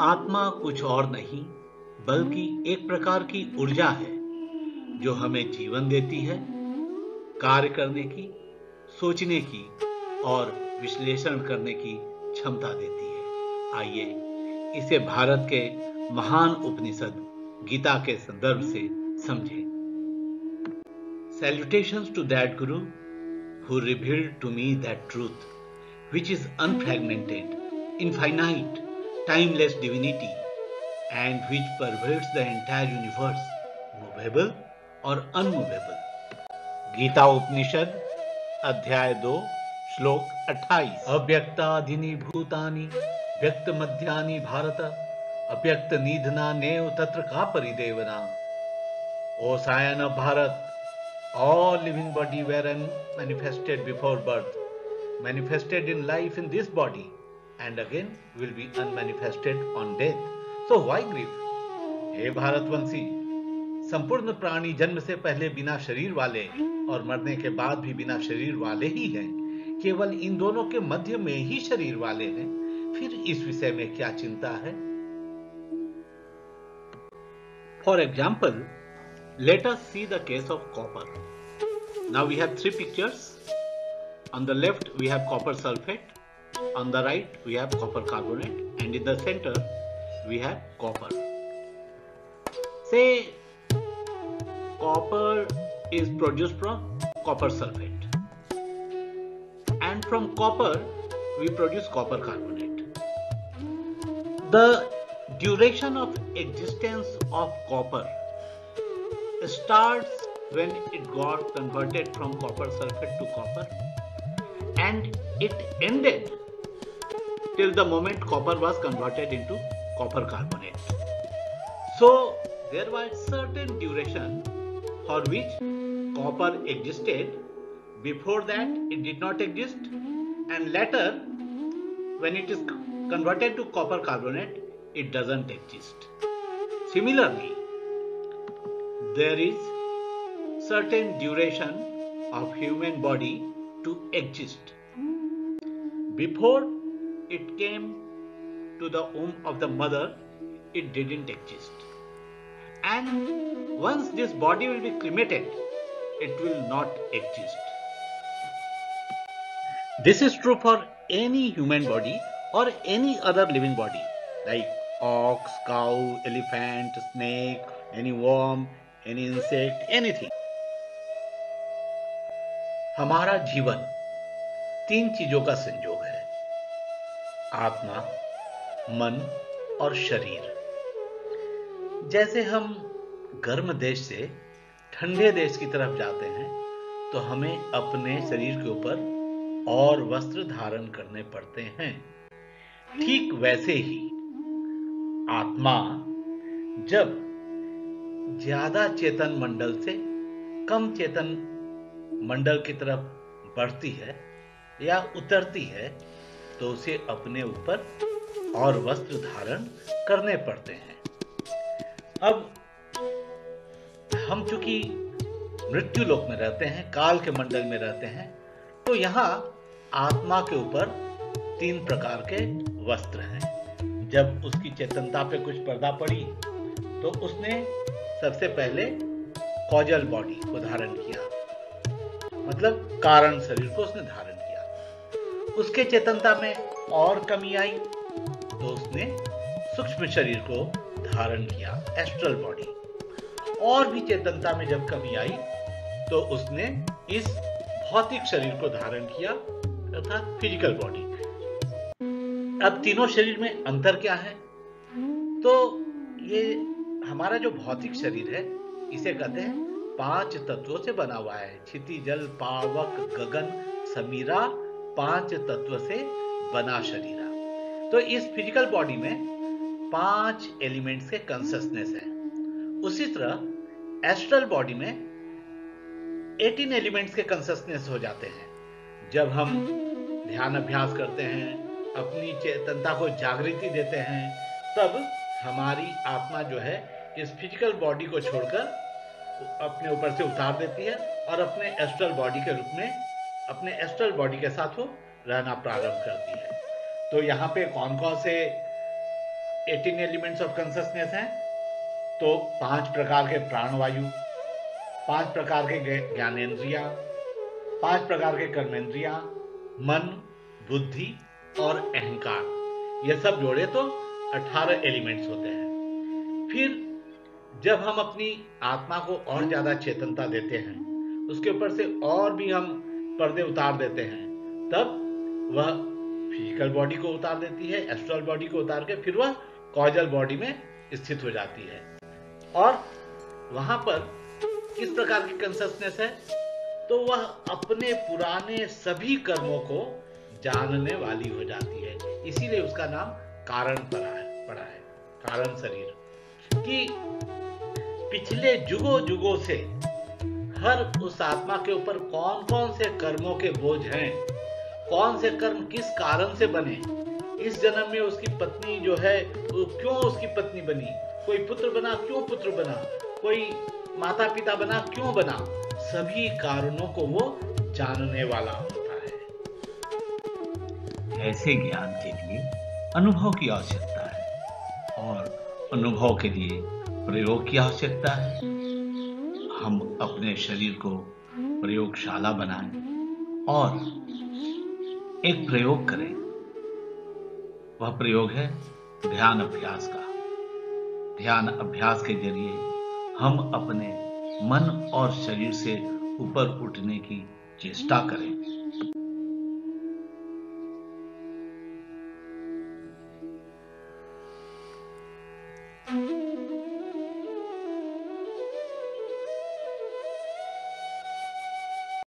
आत्मा कुछ और नहीं बल्कि एक प्रकार की ऊर्जा है जो हमें जीवन देती है, कार्य करने की, सोचने की और विश्लेषण करने की क्षमता देती है। आइए इसे भारत के महान उपनिषद गीता के संदर्भ से समझें। Salutations to that Guru who revealed to me that truth, which is unfragmented, infinite, timeless divinity, and which pervades the entire universe, movable or unmovable. Gita उपनिषद अध्याय 2 श्लोक 28। अव्यक्ताधिनि भूतानि व्यक्त मध्यानि भारत अव्यक्त निधना नेव तत्र का परिदेवना। O Scion of Bharat, all living body were manifested before birth, manifested in life in this body, and again will be unmanifested on death. So why grief? हे भारतवंशी, संपूर्ण प्राणी जन्म से पहले बिना शरीर वाले और मरने के बाद भी बिना शरीर वाले ही हैं। केवल इन दोनों के मध्य में ही शरीर वाले हैं। फिर इस विषय में क्या चिंता है? For example, let us see the case of copper. Now we have three pictures. On the left we have copper sulfate, on the right we have copper carbonate, and in the center we have copper. Say copper is produced from copper sulfate, and from copper we produce copper carbonate. The duration of existence of copper starts when it got converted from copper sulfate to copper, and it ended till the moment copper was converted into copper carbonate. So there was certain duration for which copper existed. Before that it did not exist, and later when it is converted to copper carbonate it doesn't exist. Similarly, there is certain duration of human body to exist. Before it came to the womb of the mother, it didn't exist. And once this body will be cremated, it will not exist. This is true for any human body or any other living body like ox, cow, elephant, snake, any worm, any insect, anything. हमारा जीवन तीन चीजों का संयोग है, आत्मा, मन और शरीर। जैसे हम गर्म देश से ठंडे देश की तरफ जाते हैं तो हमें अपने शरीर के ऊपर और वस्त्र धारण करने पड़ते हैं। ठीक वैसे ही आत्मा जब ज्यादा चेतन मंडल से कम चेतन मंडल की तरफ बढ़ती है या उतरती है तो उसे अपने ऊपर और वस्त्र धारण करने पड़ते हैं। अब हम चूंकि मृत्यु लोक में रहते हैं, काल के मंडल में रहते हैं, तो यहां आत्मा के ऊपर तीन प्रकार के वस्त्र हैं। जब उसकी चेतनता पे कुछ पर्दा पड़ी तो उसने सबसे पहले कॉजल बॉडी को धारण किया, मतलब कारण शरीर को उसने धारण किया। उसके चेतनता में और कमी आई तो उसने सूक्ष्म शरीर को धारण किया, एस्ट्रल बॉडी। और भी चेतनता में जब कमी आई तो उसने इस भौतिक शरीर को धारण किया, अर्थात फिजिकल बॉडी। अब तीनों शरीर में अंतर क्या है? तो ये हमारा जो भौतिक शरीर है इसे कहते हैं 5 तत्वों से बना हुआ है। क्षिति, जल, पावक, गगन, समीरा, 5 तत्व से बना शरीरा। तो इस फिजिकल बॉडी में 5 एलिमेंट्स के कंसिस्टेंस है। उसी तरह एस्ट्रल बॉडी में 18 एलिमेंट्स के कंसिस्टेंस हो जाते हैं। जब हम ध्यान अभ्यास करते हैं, अपनी चेतनता को जागृति देते हैं, तब हमारी आत्मा जो है इस फिजिकल बॉडी को छोड़कर अपने ऊपर से उतार देती है और अपने एस्ट्रल बॉडी के रूप में अपने एस्ट्रल बॉडी के साथ वो रहना प्रारंभ करती है। तो यहाँ पे कौन कौन से 18 एलिमेंट्स ऑफ कॉन्शसनेस हैं, तो 5 प्रकार के प्राणवायु, 5 प्रकार के ज्ञानेंद्रिया, 5 प्रकार के कर्मेंद्रिया, मन, बुद्धि और अहंकार, ये सब जोड़े तो 18 एलिमेंट्स होते हैं। फिर जब हम अपनी आत्मा को और ज्यादा चेतनता देते हैं, उसके ऊपर से और भी हम पर्दे उतार देते हैं, तब वह फिजिकल बॉडी को उतार देती है, एस्ट्रल बॉडी को उतार के फिर वह कॉजल बॉडी में स्थित हो जाती है। और वहां पर किस प्रकार की कॉन्शसनेस है, तो वह अपने पुराने सभी कर्मों को जानने वाली हो जाती है। इसीलिए उसका नाम कारण पड़ा है, कारण शरीर। कि पिछले जुगों जुगों से हर उस आत्मा के ऊपर कौन कौन से कर्मों के बोझ हैं, कौन से कर्म किस कारण से बने, इस जन्म में उसकी पत्नी जो है वो क्यों उसकी पत्नी बनी, कोई पुत्र बना क्यों पुत्र बना, कोई माता पिता बना क्यों बना, सभी कारणों को वो जानने वाला होता है। ऐसे ज्ञान के लिए अनुभव की आवश्यकता है और अनुभव के लिए प्रयोग की आवश्यकता है। हम अपने शरीर को प्रयोगशाला बनाएं और एक प्रयोग करें। वह प्रयोग है ध्यान अभ्यास का। ध्यान अभ्यास के जरिए हम अपने मन और शरीर से ऊपर उठने की चेष्टा करें।